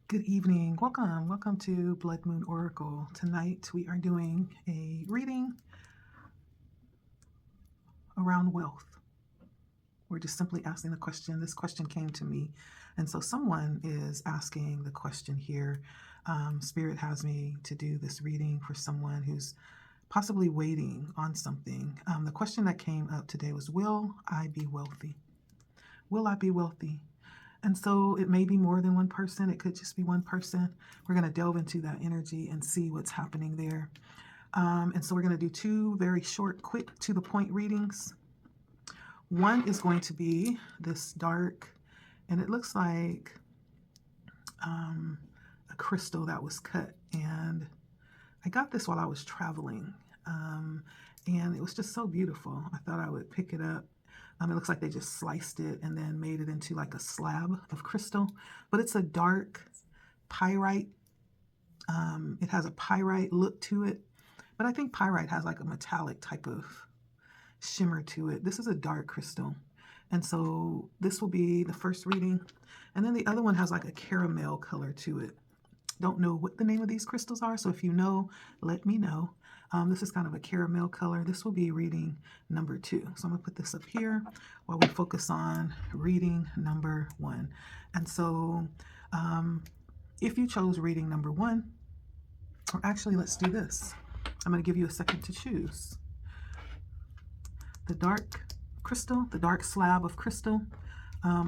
Good evening. Welcome to Blood Moon Oracle. Tonight we are doing a reading around wealth. We're just simply asking the question. This question came to me, and so someone is asking the question here. Spirit has me to do this reading for someone who's possibly waiting on something. The question that came up today was, will I be wealthy? Will I be wealthy? And so it may be more than one person. It could just be one person. We're going to delve into that energy and see what's happening there. And so we're going to do two very short, quick, to the point readings. One is going to be this dark, and it looks like a crystal that was cut. And I got this while I was traveling. And it was just so beautiful. I thought I would pick it up. It looks like they just sliced it and then made it into like a slab of crystal, but it's a dark pyrite. It has a pyrite look to it, but I think pyrite has like a metallic type of shimmer to it. This is a dark crystal. And so this will be the first reading. And then the other one has like a caramel color to it. Don't know what the name of these crystals are, so if you know, let me know. This is kind of a caramel color. This will be reading number 2. So I'm going to put this up here while we focus on reading number 1. And so if you chose reading number 1, or actually let's do this. I'm going to give you a second to choose. The dark crystal, the dark slab of crystal,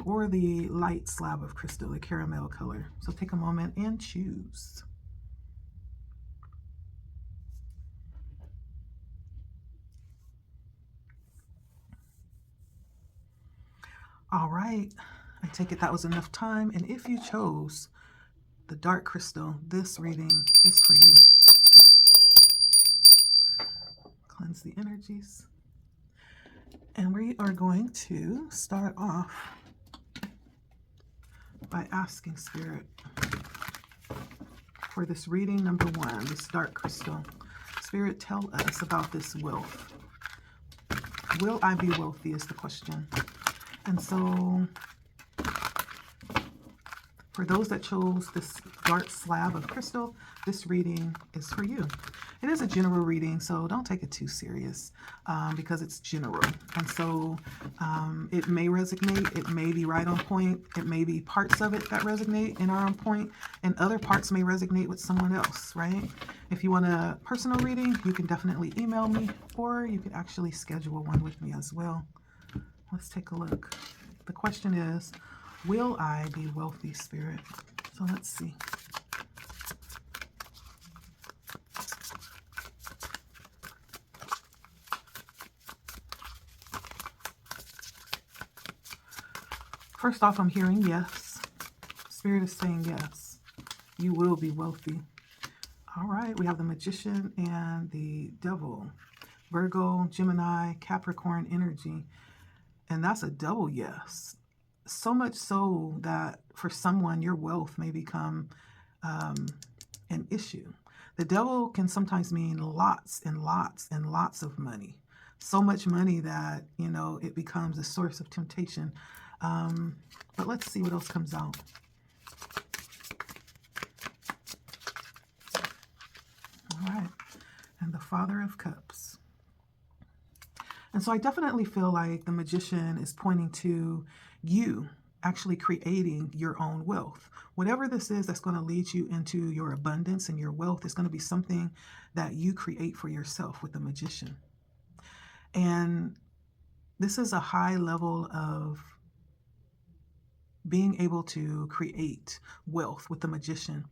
or the light slab of crystal, the caramel color. So take a moment and choose. All right, I take it that was enough time. And if you chose the dark crystal, this reading is for you. Cleanse the energies. And we are going to start off by asking Spirit for this reading number 1, this dark crystal. Spirit, tell us about this wealth. Will I be wealthy is the question. And so for those that chose this dark slab of crystal, this reading is for you. It is a general reading, so don't take it too serious because it's general. And so it may resonate. It may be right on point. It may be parts of it that resonate and are on point, and other parts may resonate with someone else, right? If you want a personal reading, you can definitely email me, or you could actually schedule one with me as well. Let's take a look. The question is, will I be wealthy, Spirit? So let's see. First off, I'm hearing yes. Spirit is saying yes. You will be wealthy. All right, we have the Magician and the Devil. Virgo, Gemini, Capricorn energy. And that's a double yes. So much so that for someone, your wealth may become an issue. The devil can sometimes mean lots and lots and lots of money. So much money that, it becomes a source of temptation. But let's see what else comes out. All right. And the Father of Cups. And so I definitely feel like the Magician is pointing to you actually creating your own wealth. Whatever this is that's going to lead you into your abundance and your wealth is going to be something that you create for yourself with the Magician. And this is a high level of being able to create wealth with the Magician.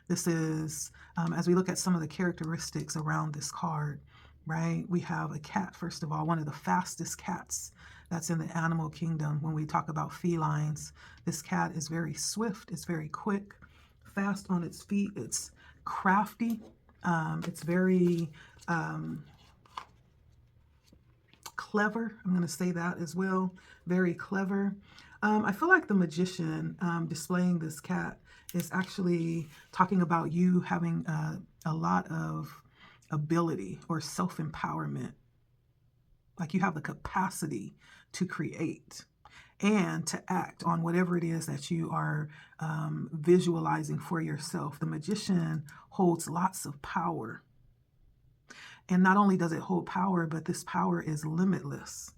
This is, as we look at some of the characteristics around this card, right? We have a cat, first of all, one of the fastest cats that's in the animal kingdom. When we talk about felines, this cat is very swift, it's very quick, fast on its feet, it's crafty, it's very clever. I'm going to say that as well. Very clever. I feel like the Magician displaying this cat is actually talking about you having a lot of ability or self-empowerment. Like you have the capacity to create. and to act on whatever it is that you are visualizing for yourself. The magician holds lots of power. And not only does it hold power, but this power is limitless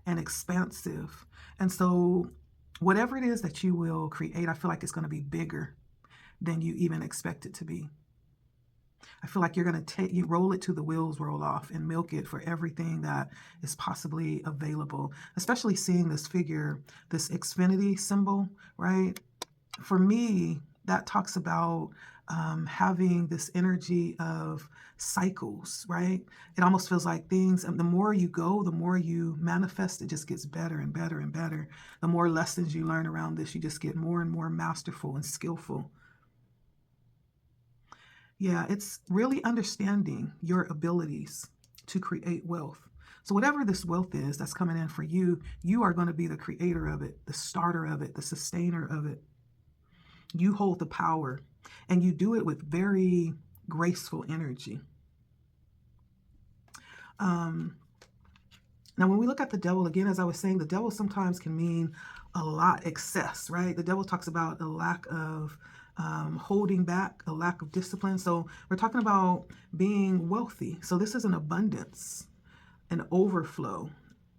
and expansive. And so whatever it is that you will create, I feel like it's going to be bigger than you even expect it to be. I feel like you're going to you roll it till the wheels roll off and milk it for everything that is possibly available, especially seeing this figure, this Xfinity symbol, right? For me, that talks about having this energy of cycles, right? It almost feels like things, the more you go, the more you manifest, it just gets better and better and better. The more lessons you learn around this, you just get more and more masterful and skillful. Yeah, it's really understanding your abilities to create wealth. So whatever this wealth is that's coming in for you, you are going to be the creator of it, the starter of it, the sustainer of it. You hold the power, and you do it with very graceful energy. Now, when we look at the devil, again, as I was saying, the devil sometimes can mean a lot, excess, right? The devil talks about a lack of holding back, a lack of discipline. So we're talking about being wealthy. So this is an abundance, an overflow,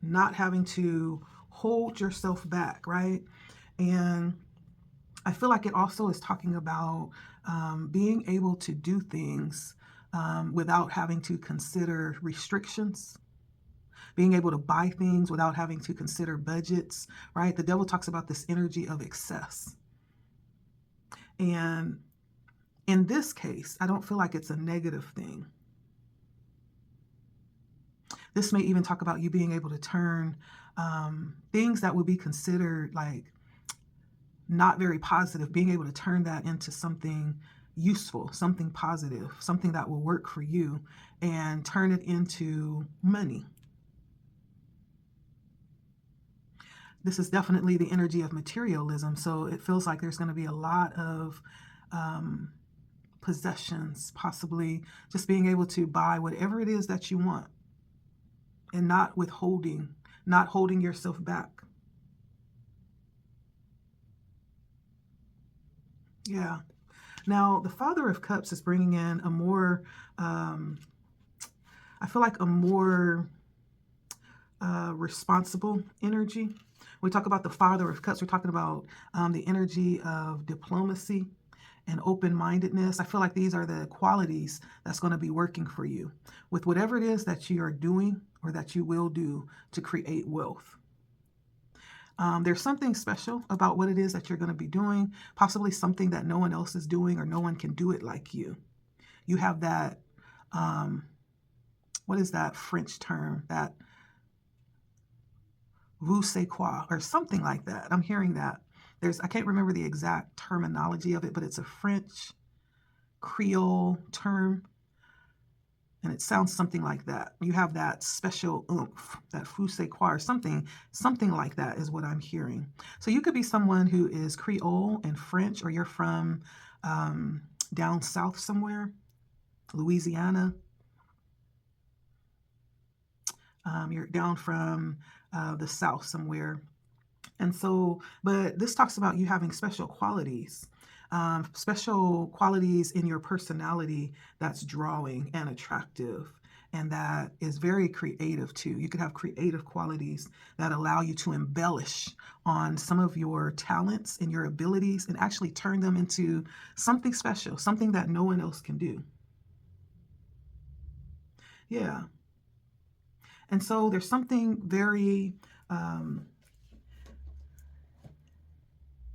not having to hold yourself back, right? And I feel like it also is talking about being able to do things without having to consider restrictions, being able to buy things without having to consider budgets, right? The devil talks about this energy of excess. And in this case, I don't feel like it's a negative thing. This may even talk about you being able to turn things that would be considered like not very positive, being able to turn that into something useful, something positive, something that will work for you, and turn it into money. This is definitely the energy of materialism. So it feels like there's going to be a lot of possessions, possibly just being able to buy whatever it is that you want and not withholding, not holding yourself back. Yeah. Now, the Father of Cups is bringing in a more, I feel like a more responsible energy. We talk about the Father of Cups, we're talking about the energy of diplomacy and open-mindedness. I feel like these are the qualities that's going to be working for you with whatever it is that you are doing or that you will do to create wealth. There's something special about what it is that you're going to be doing, possibly something that no one else is doing or no one can do it like you. You have that, what is that French term? That vous savez quoi, or something like that. I'm hearing that. I can't remember the exact terminology of it, but it's a French Creole term. And it sounds something like that. You have that special oomph, that vous savez quoi, or something like that is what I'm hearing. So you could be someone who is Creole and French, or you're from down south somewhere, Louisiana. You're down from the south somewhere. And so, but this talks about you having special qualities in your personality that's drawing and attractive, and that is very creative too. You could have creative qualities that allow you to embellish on some of your talents and your abilities and actually turn them into something special, something that no one else can do. Yeah. And so there's something very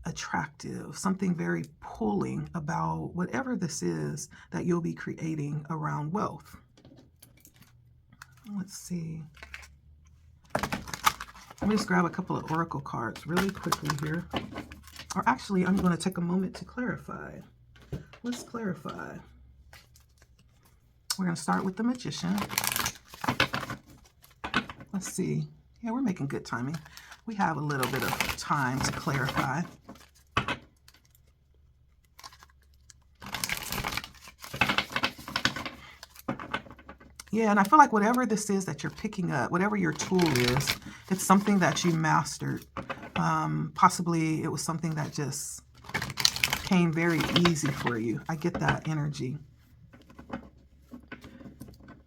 attractive, something very pulling about whatever this is that you'll be creating around wealth. Let's see. Let me just grab a couple of oracle cards really quickly here. Or actually, I'm going to take a moment to clarify. Let's clarify. We're going to start with the Magician. Let's see. Yeah, we're making good timing. We have a little bit of time to clarify. Yeah, and I feel like whatever this is that you're picking up, whatever your tool is It's something that you mastered. Possibly it was something that just came very easy for you. I get that energy.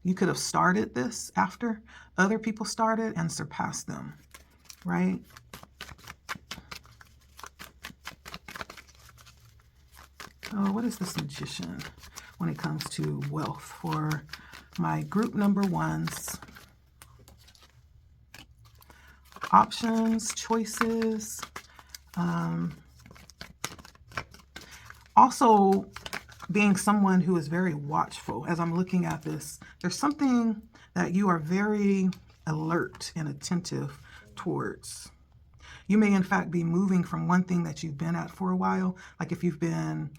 You could have started this after other people started and surpassed them, right? Oh, what is this Magician when it comes to wealth for my group number ones? Options, choices. Also, being someone who is very watchful. As I'm looking at this, there's something that you are very alert and attentive towards. You may, in fact, be moving from one thing that you've been at for a while. Like if you've been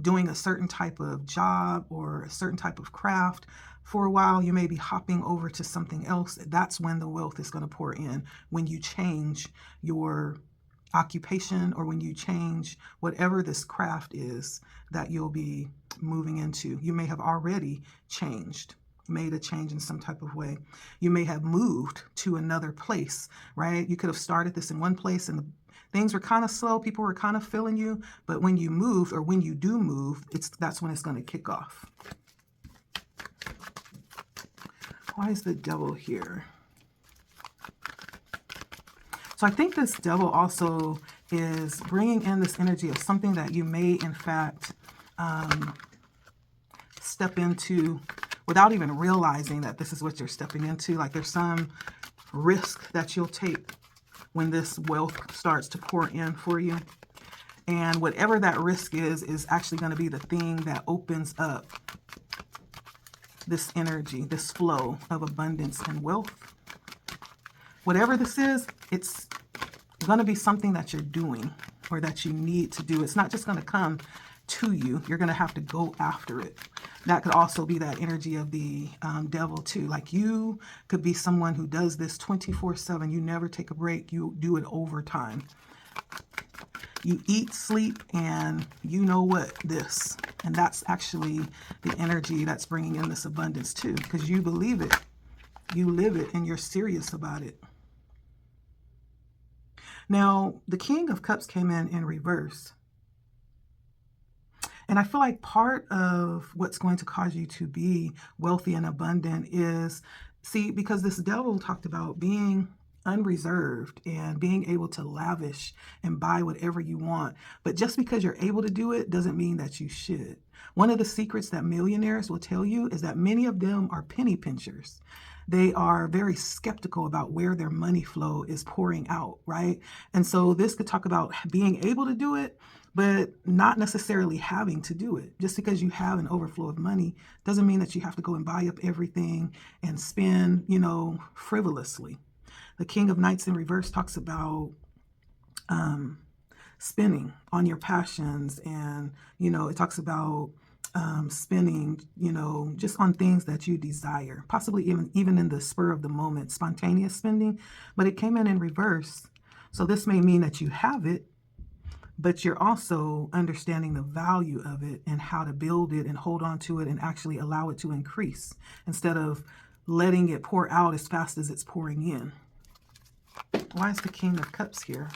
doing a certain type of job or a certain type of craft for a while, you may be hopping over to something else. That's when the wealth is going to pour in, when you change your occupation or when you change whatever this craft is that you'll be moving into. You may have already changed, made a change in some type of way. You may have moved to another place, right? You could have started this in one place and things were kind of slow. People were kind of feeling you, but when you moved, or when you do move, that's when it's going to kick off. Why is the devil here? So I think this devil also is bringing in this energy of something that you may, in fact, step into without even realizing that this is what you're stepping into. Like there's some risk that you'll take when this wealth starts to pour in for you. And whatever that risk is actually going to be the thing that opens up this energy, this flow of abundance and wealth. Whatever this is, it's going to be something that you're doing or that you need to do. It's not just going to come to you. You're going to have to go after it. That could also be that energy of the devil too. Like you could be someone who does this 24/7. You never take a break. You do it overtime. You eat, sleep, and you know what, this. And that's actually the energy that's bringing in this abundance too, because you believe it. You live it and you're serious about it. Now, the King of Cups came in reverse. And I feel like part of what's going to cause you to be wealthy and abundant is, see, because this devil talked about being unreserved and being able to lavish and buy whatever you want. But just because you're able to do it doesn't mean that you should. One of the secrets that millionaires will tell you is that many of them are penny pinchers. They are very skeptical about where their money flow is pouring out, right? And so this could talk about being able to do it, but not necessarily having to do it. Just because you have an overflow of money doesn't mean that you have to go and buy up everything and spend, frivolously. The King of Knights in reverse talks about spending on your passions, and, it talks about spending, just on things that you desire, possibly even in the spur of the moment, spontaneous spending, but it came in reverse. So this may mean that you have it, but you're also understanding the value of it and how to build it and hold on to it and actually allow it to increase instead of letting it pour out as fast as it's pouring in. Why is the King of Cups here?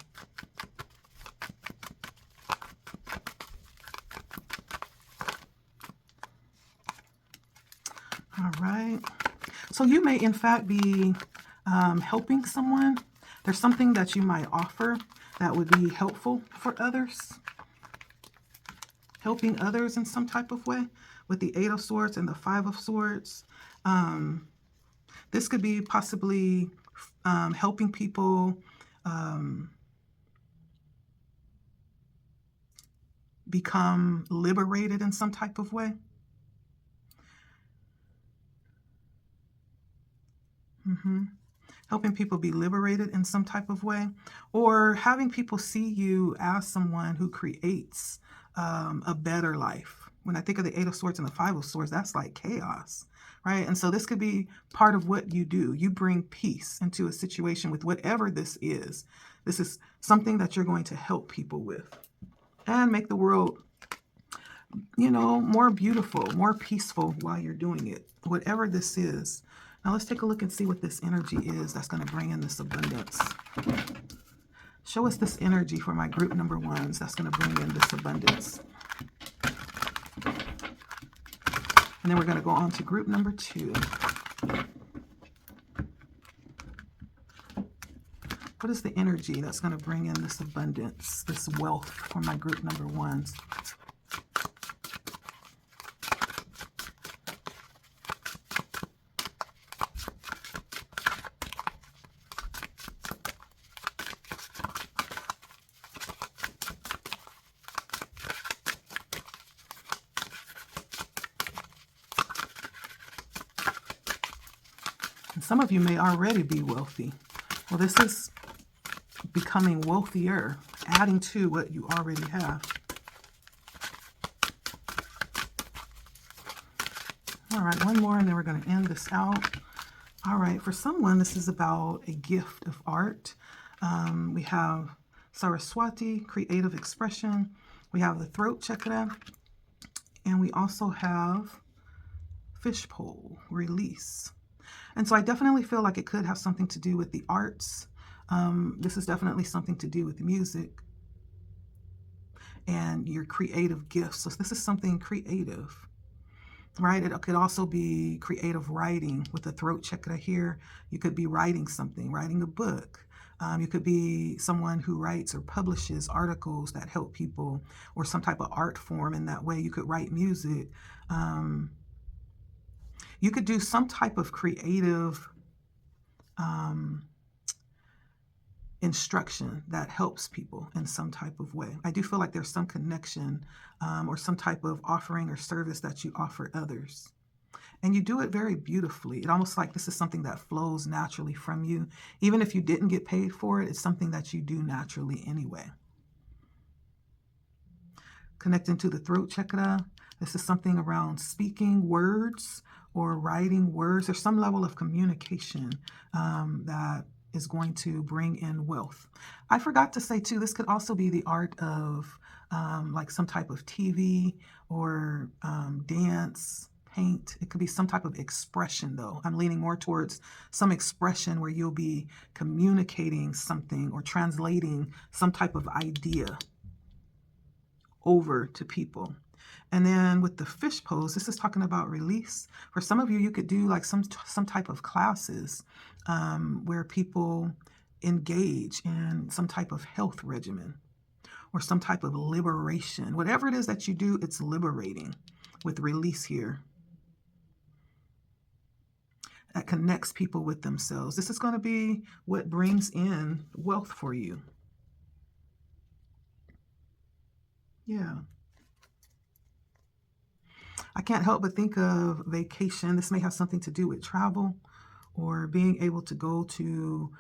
All right. So you may, in fact, be helping someone. There's something that you might offer that would be helpful for others. Helping others in some type of way with the 8 of Swords and the 5 of Swords. This could be possibly helping people become liberated in some type of way. Helping people be liberated in some type of way, or having people see you as someone who creates a better life. When I think of the 8 of Swords and the 5 of Swords, that's like chaos, right? And so this could be part of what you do. You bring peace into a situation with whatever this is. This is something that you're going to help people with and make the world, more beautiful, more peaceful while you're doing it. Whatever this is, Now let's take a look and see what this energy is that's going to bring in this abundance. Show us this energy for my group number ones that's going to bring in this abundance. And then we're going to go on to group number two. What is the energy that's going to bring in this abundance, this wealth for my group number ones? And some of you may already be wealthy. Well, this is becoming wealthier, adding to what you already have. All right, one more and then we're going to end this out. All right, for someone, this is about a gift of art. We have Saraswati, creative expression. We have the throat chakra. And we also have fishpole, release. And so I definitely feel like it could have something to do with the arts. This is definitely something to do with music and your creative gifts. So this is something creative, right? It could also be creative writing with the throat chakra here. You could be writing something, writing a book. You could be someone who writes or publishes articles that help people, or some type of art form in that way. You could write music. You could do some type of creative instruction that helps people in some type of way. I do feel like there's some connection or some type of offering or service that you offer others. And you do it very beautifully. It almost like this is something that flows naturally from you. Even if you didn't get paid for it, it's something that you do naturally anyway. Connecting to the throat chakra, this is something around speaking words or writing words. There's some level of communication that is going to bring in wealth. I forgot to say too, this could also be the art of like some type of TV or dance, paint. It could be some type of expression though. I'm leaning more towards some expression where you'll be communicating something or translating some type of idea over to people. And then with the fish pose, this is talking about release. For some of you, you could do like some type of classes where people engage in some type of health regimen or some type of liberation. Whatever it is that you do, it's liberating with release here. That connects people with themselves. This is going to be what brings in wealth for you. Yeah. I can't help but think of vacation. This may have something to do with travel or being able to go to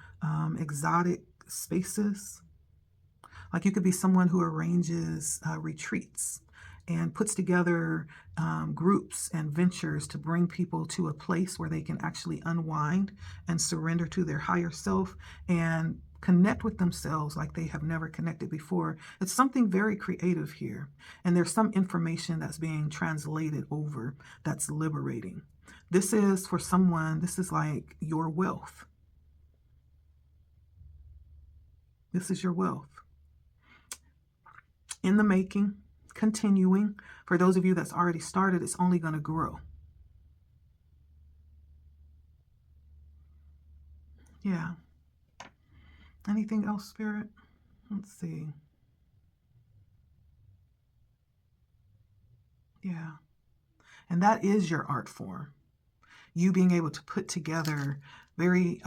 exotic spaces. Like you could be someone who arranges retreats and puts together groups and ventures to bring people to a place where they can actually unwind and surrender to their higher self and connect with themselves like they have never connected before. It's something very creative here. And there's some information that's being translated over that's liberating. This is for someone, this is like your wealth. This is your wealth. In the making, continuing. For those of you that's already started, it's only going to grow. Yeah. Anything else, Spirit? Let's see. Yeah. And that is your art form. You being able to put together very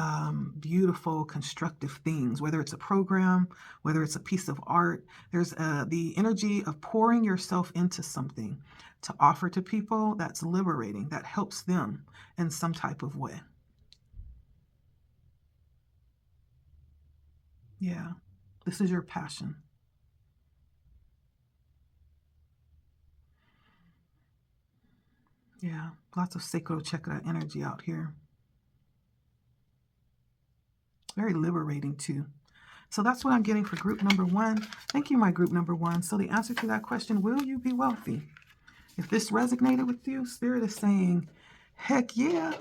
beautiful, constructive things, whether it's a program, whether it's a piece of art. There's the energy of pouring yourself into something to offer to people that's liberating, that helps them in some type of way. Yeah, this is your passion. Yeah, lots of sacral chakra energy out here. Very liberating too. So that's what I'm getting for group number one. Thank you, my group number one. So the answer to that question, will you be wealthy? If this resonated with you, Spirit is saying, heck yeah.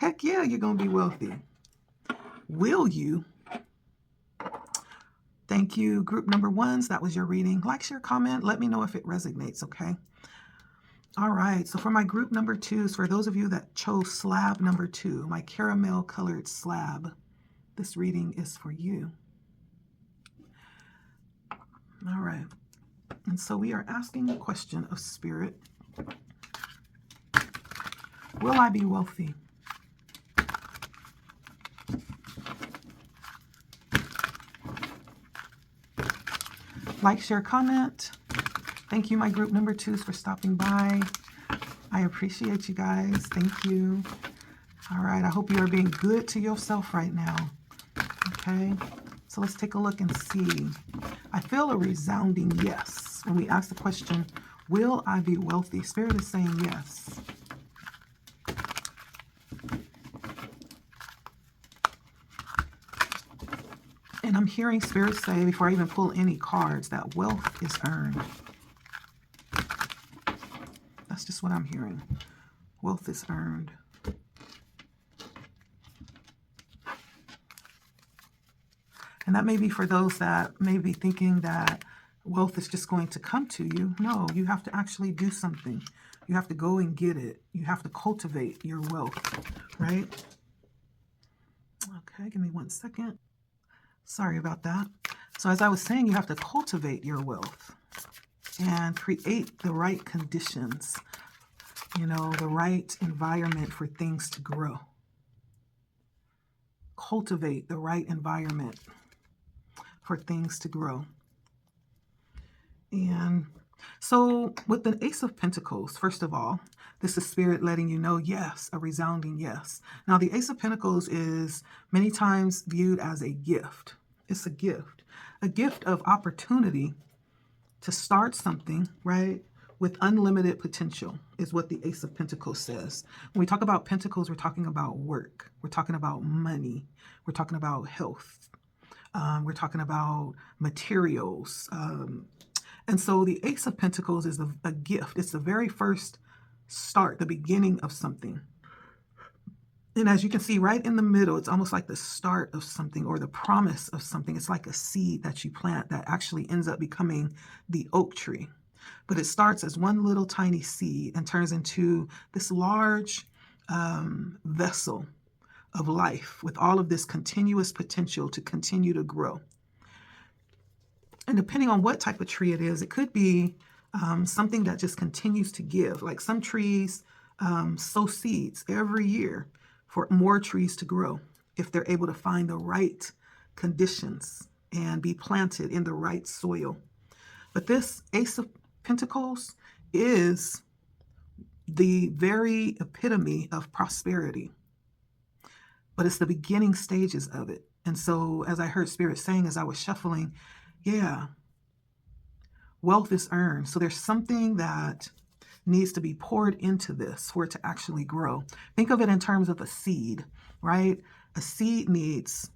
Heck yeah, you're going to be wealthy. Will you? Thank you, group number ones. That was your reading. Like, share, comment. Let me know if it resonates, okay? All right, so for my group number twos, for those of you that chose slab number 2, my caramel colored slab, this reading is for you. All right, and so we are asking the question of spirit, will I be wealthy? Like, share, comment. Thank you, my group number twos, for stopping by. I appreciate you guys. Thank you. All right, I hope you are being good to yourself right now. Okay, so let's take a look and see. I feel a resounding yes when we ask the question, will I be wealthy? Spirit is saying yes. And I'm hearing Spirit say, before I even pull any cards, that wealth is earned. That's just what I'm hearing. Wealth is earned. And that may be for those that may be thinking that wealth is just going to come to you. No, you have to actually do something. You have to go and get it. You have to cultivate your wealth, right? Okay, give me 1 second. Sorry about that. So as I was saying, you have to cultivate your wealth and create the right conditions, you know, the right environment for things to grow. Cultivate the right environment for things to grow. And so with the Ace of Pentacles, first of all, this is Spirit letting you know, yes, a resounding yes. Now, the Ace of Pentacles is many times viewed as a gift. It's a gift of opportunity to start something, right, with unlimited potential is what the Ace of Pentacles says. When we talk about pentacles, we're talking about work. We're talking about money. We're talking about health. We're talking about materials. And so the Ace of Pentacles is a gift. It's the very first start, the beginning of something. And as you can see right in the middle, it's almost like the start of something or the promise of something. It's like a seed that you plant that actually ends up becoming the oak tree. But it starts as one little tiny seed and turns into this large vessel of life with all of this continuous potential to continue to grow. And depending on what type of tree it is, it could be something that just continues to give. Like some trees sow seeds every year for more trees to grow if they're able to find the right conditions and be planted in the right soil. But this Ace of Pentacles is the very epitome of prosperity, but it's the beginning stages of it. And so as I heard Spirit saying as I was shuffling, yeah, wealth is earned. So there's something that needs to be poured into this for it to actually grow. Think of it in terms of a seed, right? A seed needs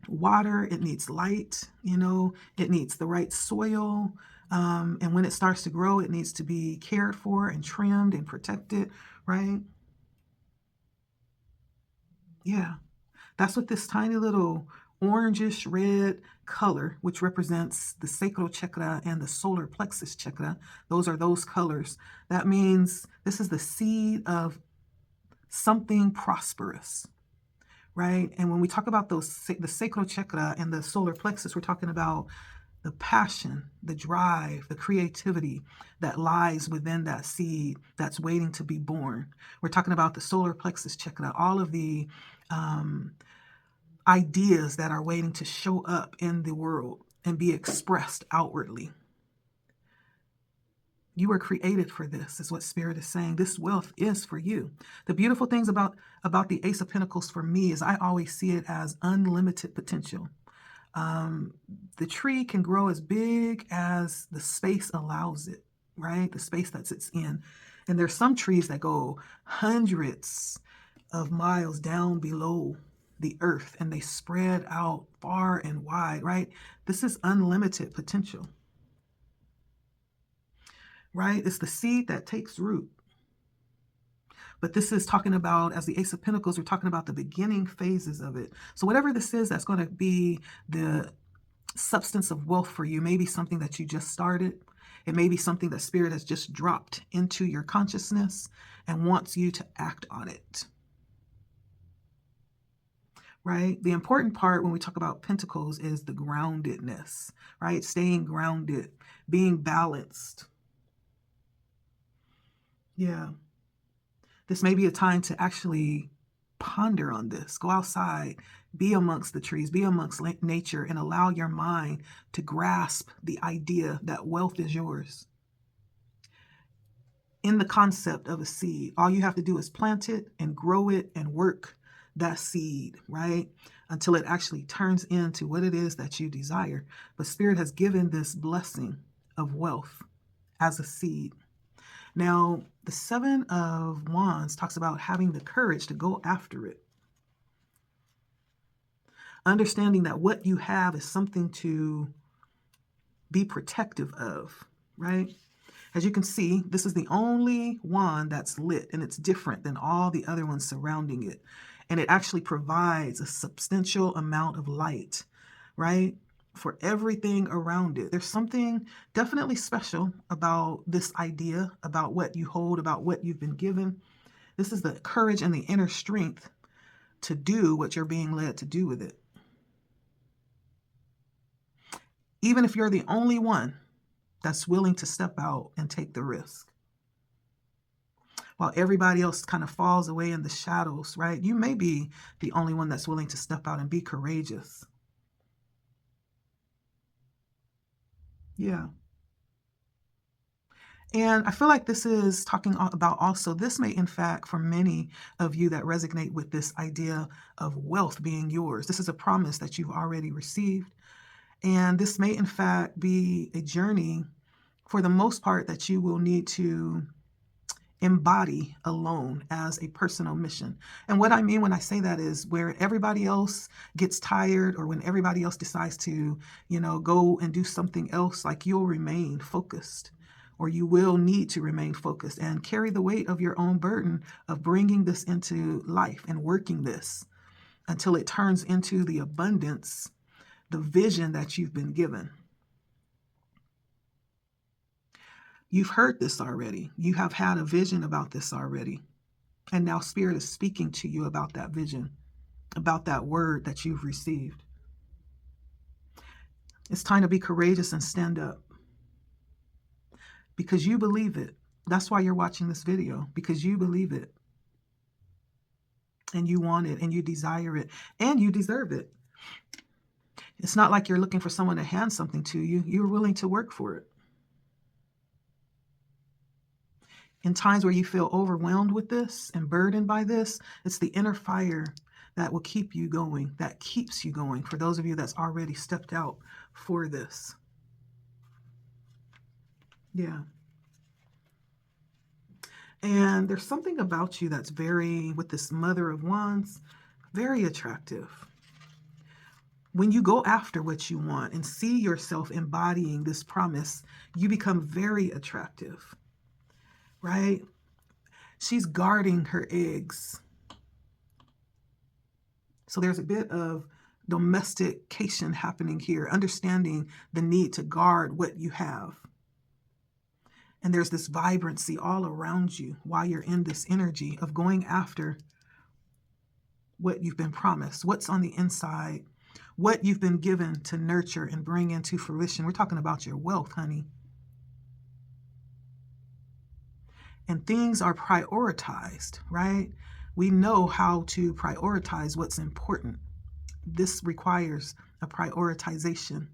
water, it needs light, you know, it needs the right soil. And when it starts to grow, it needs to be cared for and trimmed and protected, right? Yeah, that's what this tiny little orangish red color, which represents the sacral chakra and the solar plexus chakra. Those are those colors. That means this is the seed of something prosperous, right? And when we talk about the sacral chakra and the solar plexus, we're talking about the passion, the drive, the creativity that lies within that seed that's waiting to be born. We're talking about the solar plexus chakra, all of the ideas that are waiting to show up in the world and be expressed outwardly. You were created for this, is what Spirit is saying. This wealth is for you. The beautiful things about the Ace of Pentacles for me is I always see it as unlimited potential. The tree can grow as big as the space allows it, right? The space that it's in. And there's some trees that go hundreds of miles down below the earth and they spread out far and wide, right? This is unlimited potential, right? It's the seed that takes root. But this is talking about, as the Ace of Pentacles, we're talking about the beginning phases of it. So whatever this is, that's going to be the substance of wealth for you. Maybe something that you just started. It may be something that Spirit has just dropped into your consciousness and wants you to act on it. Right? The important part when we talk about pentacles is the groundedness, right? Staying grounded, being balanced. Yeah. This may be a time to actually ponder on this. Go outside, be amongst the trees, be amongst nature, and allow your mind to grasp the idea that wealth is yours. In the concept of a seed, all you have to do is plant it and grow it and work that seed, right? Until it actually turns into what it is that you desire. But Spirit has given this blessing of wealth as a seed. Now, the Seven of Wands talks about having the courage to go after it. Understanding that what you have is something to be protective of, right? As you can see, this is the only wand that's lit, and it's different than all the other ones surrounding it. And it actually provides a substantial amount of light, right? For everything around it. There's something definitely special about this idea, about what you hold, about what you've been given. This is the courage and the inner strength to do what you're being led to do with it. Even if you're the only one that's willing to step out and take the risk. While everybody else kind of falls away in the shadows, right? You may be the only one that's willing to step out and be courageous. Yeah. And I feel like this is talking about also, this may in fact, for many of you that resonate with this idea of wealth being yours, this is a promise that you've already received. And this may in fact be a journey, for the most part, that you will need to embody alone as a personal mission. And what I mean when I say that is where everybody else gets tired, or when everybody else decides to, go and do something else, like you'll remain focused, or you will need to remain focused and carry the weight of your own burden of bringing this into life and working this until it turns into the abundance, the vision that you've been given. You've heard this already. You have had a vision about this already. And now Spirit is speaking to you about that vision, about that word that you've received. It's time to be courageous and stand up. Because you believe it. That's why you're watching this video. Because you believe it. And you want it. And you desire it. And you deserve it. It's not like you're looking for someone to hand something to you. You're willing to work for it. In times where you feel overwhelmed with this and burdened by this, it's the inner fire that will keep you going, that keeps you going, for those of you that's already stepped out for this. Yeah. And there's something about you that's very, with this Mother of Wands, very attractive. When you go after what you want and see yourself embodying this promise, you become very attractive. Right? She's guarding her eggs. So there's a bit of domestication happening here, understanding the need to guard what you have. And there's this vibrancy all around you while you're in this energy of going after what you've been promised, what's on the inside, what you've been given to nurture and bring into fruition. We're talking about your wealth, honey. And things are prioritized, right? We know how to prioritize what's important. This requires a prioritization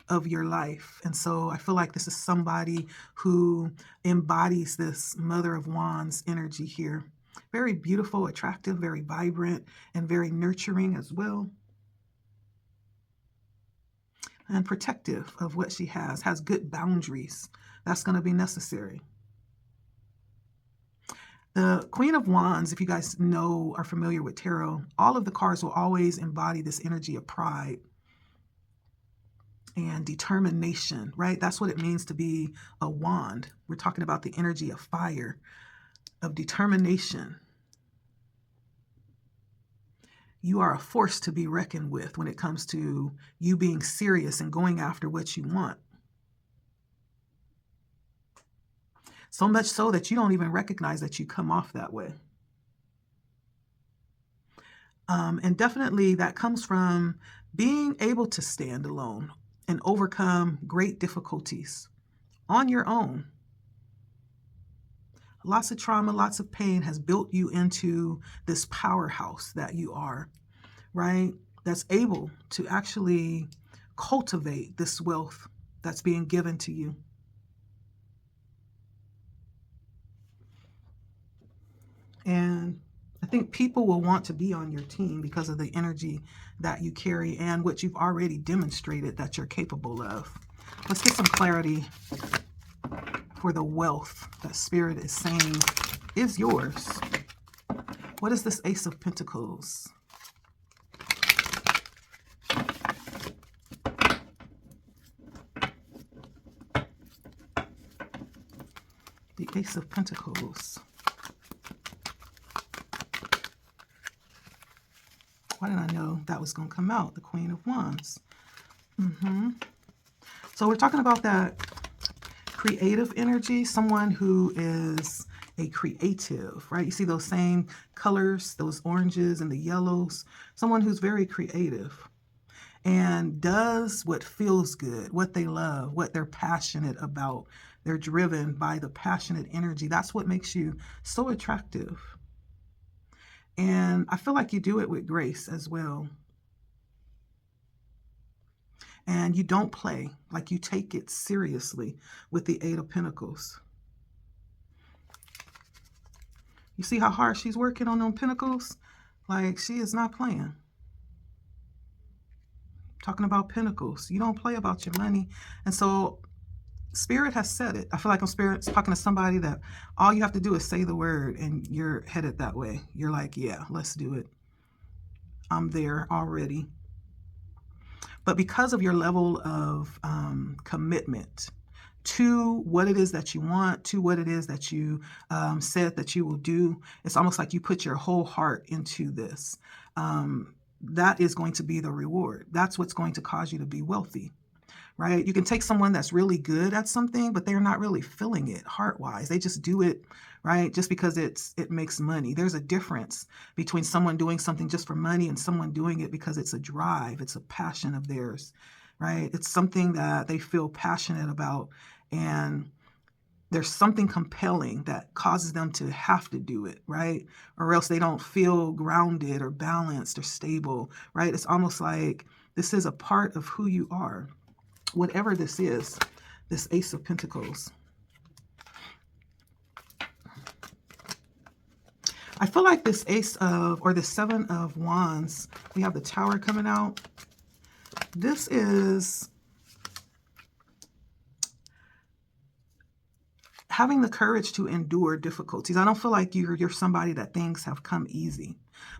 of your life. And so I feel like this is somebody who embodies this Mother of Wands energy here. Very beautiful, attractive, very vibrant, and very nurturing as well. And protective of what she has good boundaries. That's going to be necessary. The Queen of Wands, if you guys know, are familiar with tarot, all of the cards will always embody this energy of pride and determination, right? That's what it means to be a wand. We're talking about the energy of fire. of determination. You are a force to be reckoned with when it comes to you being serious and going after what you want. So much so that you don't even recognize that you come off that way. And definitely that comes from being able to stand alone and overcome great difficulties on your own. Lots of trauma, lots of pain has built you into this powerhouse that you are, right? That's able to actually cultivate this wealth that's being given to you. And I think people will want to be on your team because of the energy that you carry and what you've already demonstrated that you're capable of. Let's get some clarity for the wealth that Spirit is saying is yours. What is this Ace of Pentacles? The Ace of Pentacles. Why did I know that was going to come out? The Queen of Wands. So we're talking about that creative energy, someone who is a creative, right? You see those same colors, those oranges and the yellows, someone who's very creative and does what feels good, what they love, what they're passionate about. They're driven by the passionate energy. That's what makes you so attractive. And I feel like you do it with grace as well. And you don't play, like you take it seriously with the Eight of Pentacles. You see how hard she's working on them pentacles? Like, she is not playing. Talking about pentacles. You don't play about your money. And so Spirit has said it. I feel like I'm talking to somebody that all you have to do is say the word and you're headed that way. You're like, yeah, let's do it. I'm there already. But because of your level of commitment to what it is that you want, to what it is that you said that you will do, it's almost like you put your whole heart into this. That is going to be the reward. That's what's going to cause you to be wealthy, right? You can take someone that's really good at something, but they're not really feeling it heart-wise. They just do it, right, just because it makes money. There's a difference between someone doing something just for money and someone doing it because it's a drive, it's a passion of theirs, right? It's something that they feel passionate about, and there's something compelling that causes them to have to do it, right? Or else they don't feel grounded or balanced or stable, right? It's almost like this is a part of who you are. Whatever this is, this Ace of Pentacles. I feel like this Ace of, or the Seven of Wands, we have the Tower coming out. This is having the courage to endure difficulties. I don't feel like you're somebody that things have come easy,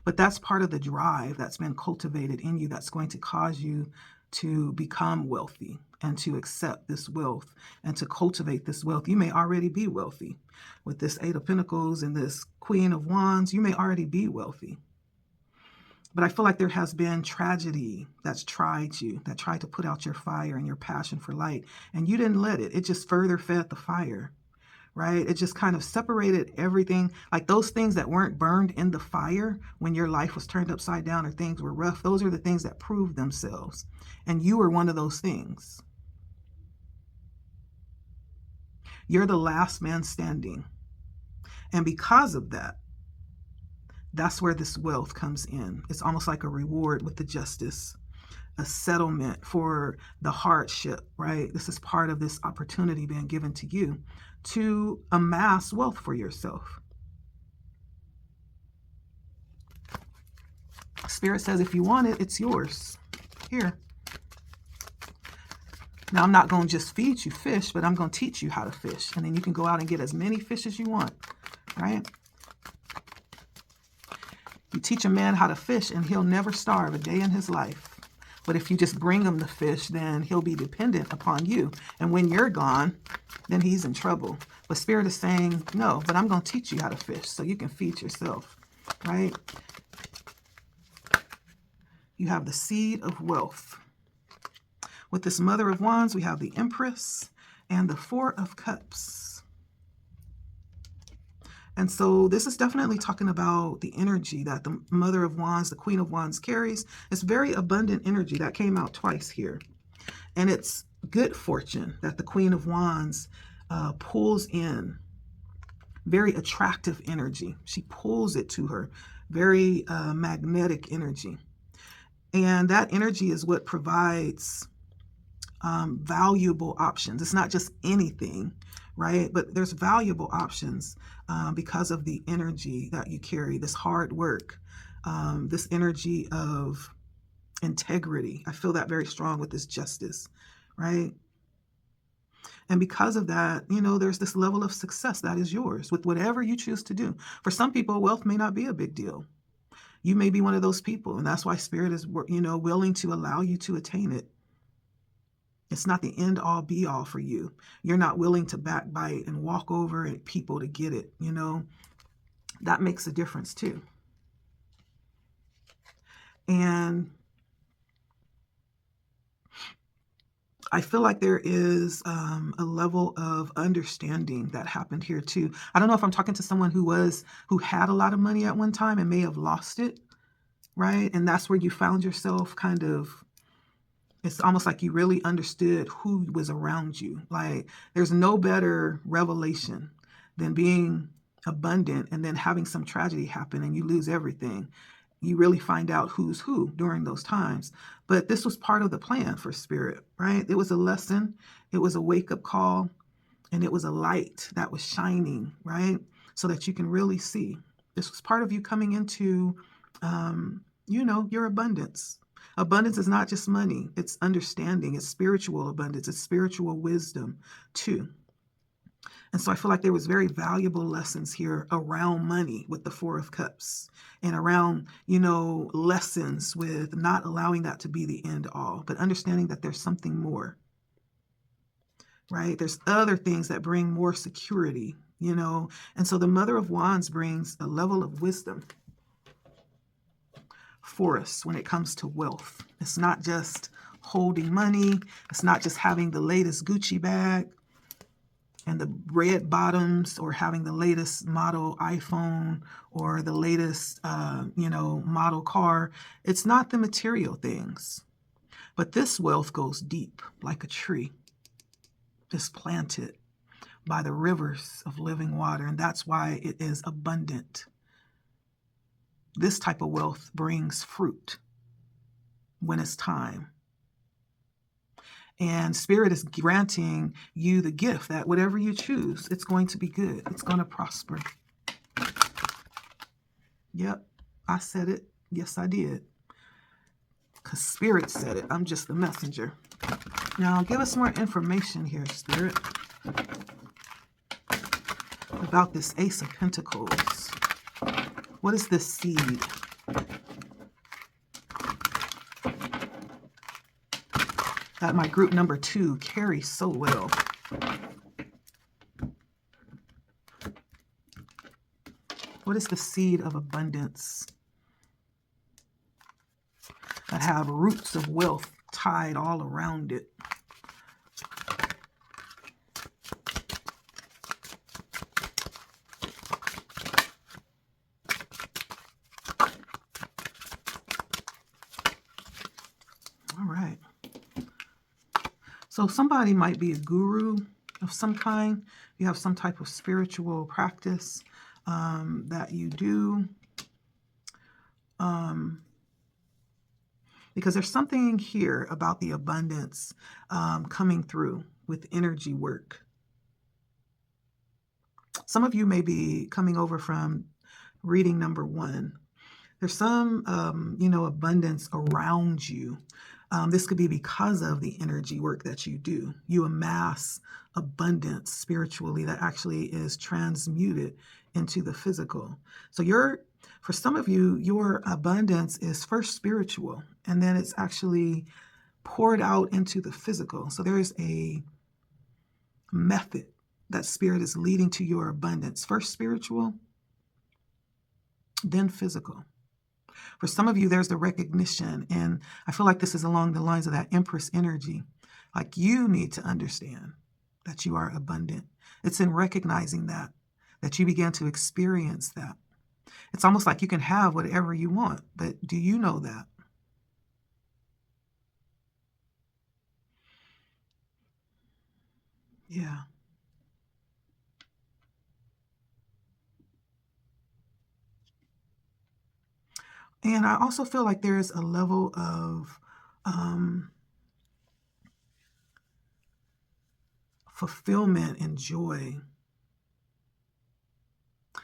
but that's part of the drive that's been cultivated in you that's going to cause you to become wealthy and to accept this wealth and to cultivate this wealth. You may already be wealthy. With this Eight of Pentacles and this Queen of Wands, you may already be wealthy. But I feel like there has been tragedy that's tried to put out your fire and your passion for light, and you didn't let it. It just further fed the fire, right? It just kind of separated everything. Like those things that weren't burned in the fire when your life was turned upside down or things were rough, those are the things that proved themselves. And you were one of those things. You're the last man standing. And because of that, that's where this wealth comes in. It's almost like a reward with the justice, a settlement for the hardship, right? This is part of this opportunity being given to you to amass wealth for yourself. Spirit says, if you want it, it's yours. Here. Now, I'm not going to just feed you fish, but I'm going to teach you how to fish. And then you can go out and get as many fish as you want, right? You teach a man how to fish and he'll never starve a day in his life. But if you just bring him the fish, then he'll be dependent upon you. And when you're gone, then he's in trouble. But Spirit is saying, no, but I'm going to teach you how to fish so you can feed yourself, right? You have the seed of wealth. With this Mother of Wands, we have the Empress and the Four of Cups. And so this is definitely talking about the energy that the Mother of Wands, the Queen of Wands carries. It's very abundant energy that came out twice here. And it's good fortune that the Queen of Wands pulls in. Very attractive energy. She pulls it to her. Very magnetic energy. And that energy is what provides valuable options. It's not just anything, right? But there's valuable options because of the energy that you carry, this hard work, this energy of integrity. I feel that very strong with this Justice, right? And because of that, you know, there's this level of success that is yours with whatever you choose to do. For some people, wealth may not be a big deal. You may be one of those people, and that's why Spirit is, you know, willing to allow you to attain it. It's not the end all be all for you. You're not willing to backbite and walk over at people to get it, you know. That makes a difference too. And I feel like there is a level of understanding that happened here too. I don't know if I'm talking to someone who had a lot of money at one time and may have lost it, right? And that's where you found yourself kind of, it's almost like you really understood who was around you. Like there's no better revelation than being abundant and then having some tragedy happen and you lose everything. You really find out who's who during those times. But this was part of the plan for Spirit, right? It was a lesson. It was a wake-up call. And it was a light that was shining, right? So that you can really see. This was part of you coming into, you know, your abundance. Abundance is not just money. It's understanding. It's spiritual abundance. It's spiritual wisdom too. And so I feel like there was very valuable lessons here around money with the Four of Cups and around, you know, lessons with not allowing that to be the end all, but understanding that there's something more, right? There's other things that bring more security, you know. And so the Mother of Wands brings a level of wisdom for us when it comes to wealth. It's not just holding money. It's not just having the latest Gucci bag and the red bottoms or having the latest model iPhone or the latest, you know, model car. It's not the material things. But this wealth goes deep like a tree. It's planted by the rivers of living water. And that's why it is abundant. This type of wealth brings fruit when it's time. And Spirit is granting you the gift that whatever you choose, it's going to be good. It's going to prosper. Yep, I said it. Yes, I did. Because Spirit said it. I'm just the messenger. Now, give us more information here, Spirit, about this Ace of Pentacles. What is this seed? That my group number 2 carries so well. What is the seed of abundance that have roots of wealth tied all around it? All right. So somebody might be a guru of some kind. You have some type of spiritual practice that you do. Because there's something here about the abundance coming through with energy work. Some of you may be coming over from reading number 1. There's some, you know, abundance around you. This could be because of the energy work that you do. You amass abundance spiritually that actually is transmuted into the physical. So for some of you, your abundance is first spiritual and then it's actually poured out into the physical. So there is a method that Spirit is leading to your abundance. First spiritual, then physical. For some of you, there's the recognition, and I feel like this is along the lines of that Empress energy. Like, you need to understand that you are abundant. It's in recognizing that you begin to experience that. It's almost like you can have whatever you want, but do you know that? Yeah. And I also feel like there's a level of fulfillment and joy.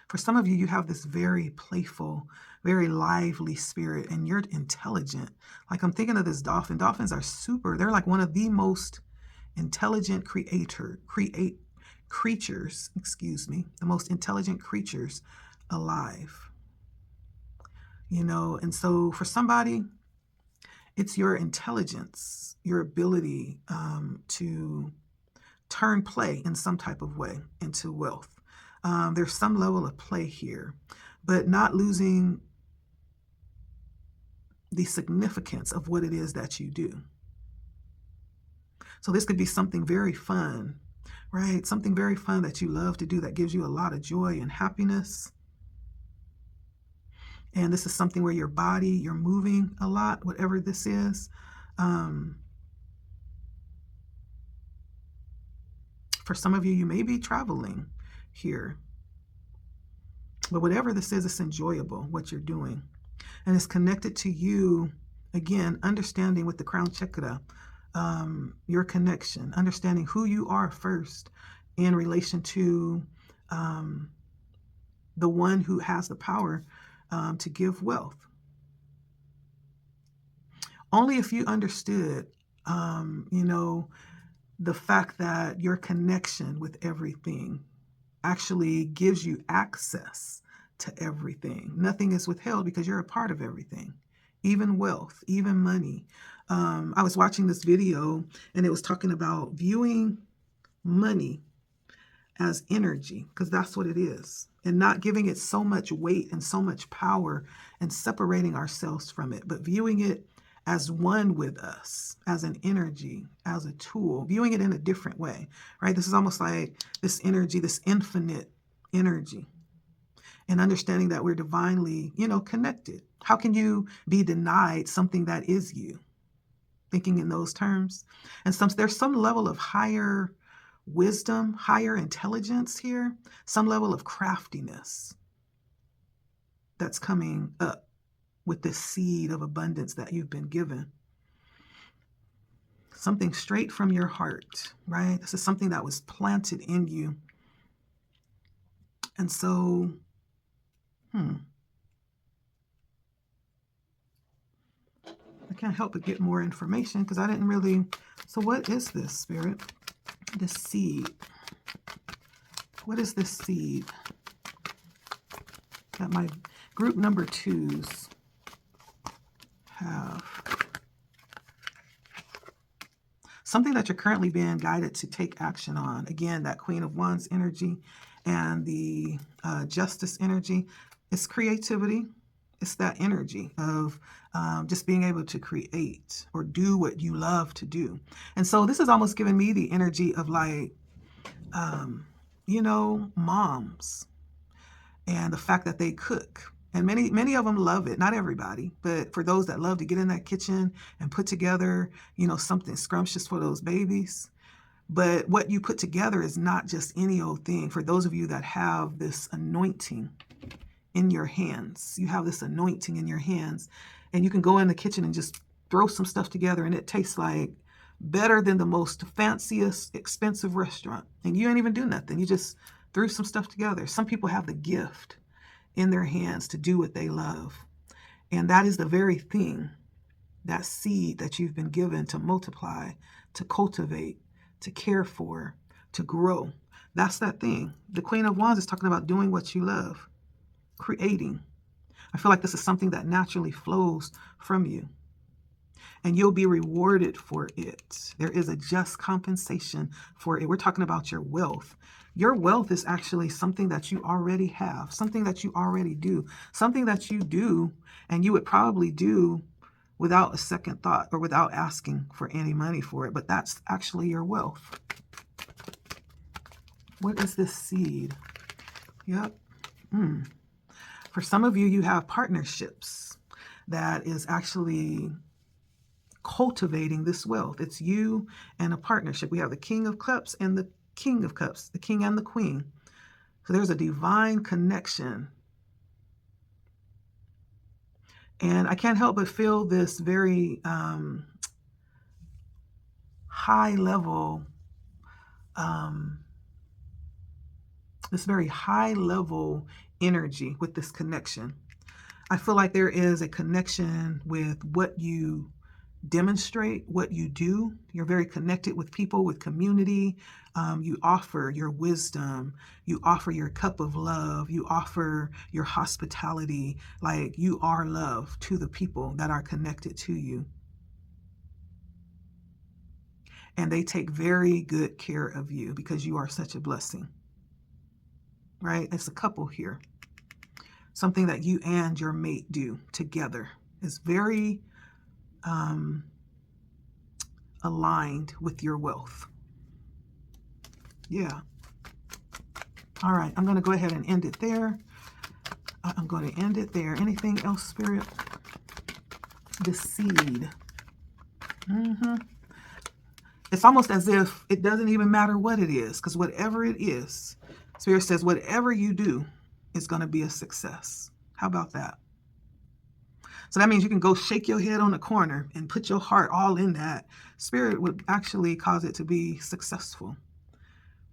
For some of you, you have this very playful, very lively spirit, and you're intelligent. Like, I'm thinking of this dolphin. Dolphins are they're like one of the most intelligent creatures, the most intelligent creatures alive. And so for somebody, it's your intelligence, your ability to turn play in some type of way into wealth. There's some level of play here, but not losing the significance of what it is that you do. So this could be something very fun, right? Something very fun that you love to do that gives you a lot of joy and happiness. And this is something where you're moving a lot, whatever this is. For some of you, you may be traveling here. But whatever this is, it's enjoyable, what you're doing. And it's connected to you, again, understanding with the crown chakra, your connection, understanding who you are first in relation to the one who has the power to give wealth. Only if you understood, the fact that your connection with everything actually gives you access to everything. Nothing is withheld because you're a part of everything, even wealth, even money. I was watching this video and it was talking about viewing money as energy, because that's what it is, and not giving it so much weight and so much power and separating ourselves from it, but viewing it as one with us, as an energy, as a tool, viewing it in a different way, right? This is almost like this energy, this infinite energy, and understanding that we're divinely, connected. How can you be denied something that is you? Thinking in those terms. And there's some level of higher wisdom, higher intelligence here, some level of craftiness that's coming up with this seed of abundance that you've been given. Something straight from your heart, right? This is something that was planted in you. And so, I can't help but get more information because I didn't really. So what is this, Spirit? This seed. What is this seed that my group number 2s have? Something that you're currently being guided to take action on. Again, that Queen of Wands energy and the Justice energy. It's creativity. It's that energy of just being able to create or do what you love to do. And so this is almost giving me the energy of like, moms and the fact that they cook. And many of them love it. Not everybody, but for those that love to get in that kitchen and put together, something scrumptious for those babies. But what you put together is not just any old thing. For those of you that have this anointing in your hands, you have this anointing in your hands, and you can go in the kitchen and just throw some stuff together, and it tastes like better than the most fanciest, expensive restaurant. And you ain't even do nothing. You just threw some stuff together. Some people have the gift in their hands to do what they love. And that is the very thing, that seed that you've been given to multiply, to cultivate, to care for, to grow. That's that thing. The Queen of Wands is talking about doing what you love, creating. I feel like this is something that naturally flows from you. and you'll be rewarded for it. There is a just compensation for it. We're talking about your wealth. Your wealth is actually something that you already have, something that you already do, something that you do, and you would probably do without a second thought or without asking for any money for it. But that's actually your wealth. What is this seed? Yep. For some of you, you have partnerships that is actually cultivating this wealth. It's you and a partnership. We have the King of Cups and the King of Cups, the King and the Queen. So there's a divine connection. And I can't help but feel this very high level, energy with this connection. I feel like there is a connection with what you demonstrate, what you do. You're very connected with people, with community. You offer your wisdom. You offer your cup of love. You offer your hospitality. Like you are love to the people that are connected to you. And they take very good care of you because you are such a blessing. Right? It's a couple here. Something that you and your mate do together is very aligned with your wealth. Yeah. All right. I'm going to go ahead and end it there. I'm going to end it there. Anything else, Spirit? The seed. It's almost as if it doesn't even matter what it is, because whatever it is, Spirit says whatever you do is going to be a success. How about that? So that means you can go shake your head on the corner and put your heart all in that. Spirit would actually cause it to be successful,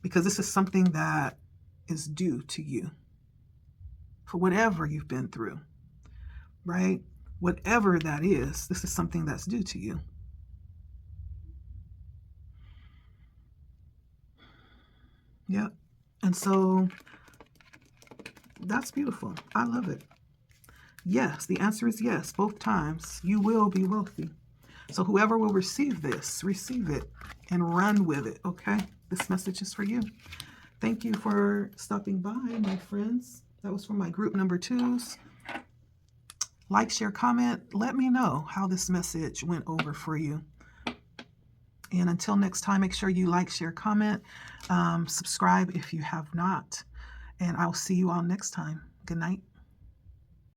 because this is something that is due to you for whatever you've been through, right? Whatever that is, this is something that's due to you. Yep. And so that's beautiful. I love it. Yes, the answer is yes. Both times you will be wealthy. So whoever will receive this, receive it and run with it, okay? This message is for you. Thank you for stopping by, my friends. That was for my group number 2s. Like, share, comment. Let me know how this message went over for you. And until next time, make sure you like, share, comment, subscribe if you have not. And I'll see you all next time. Good night.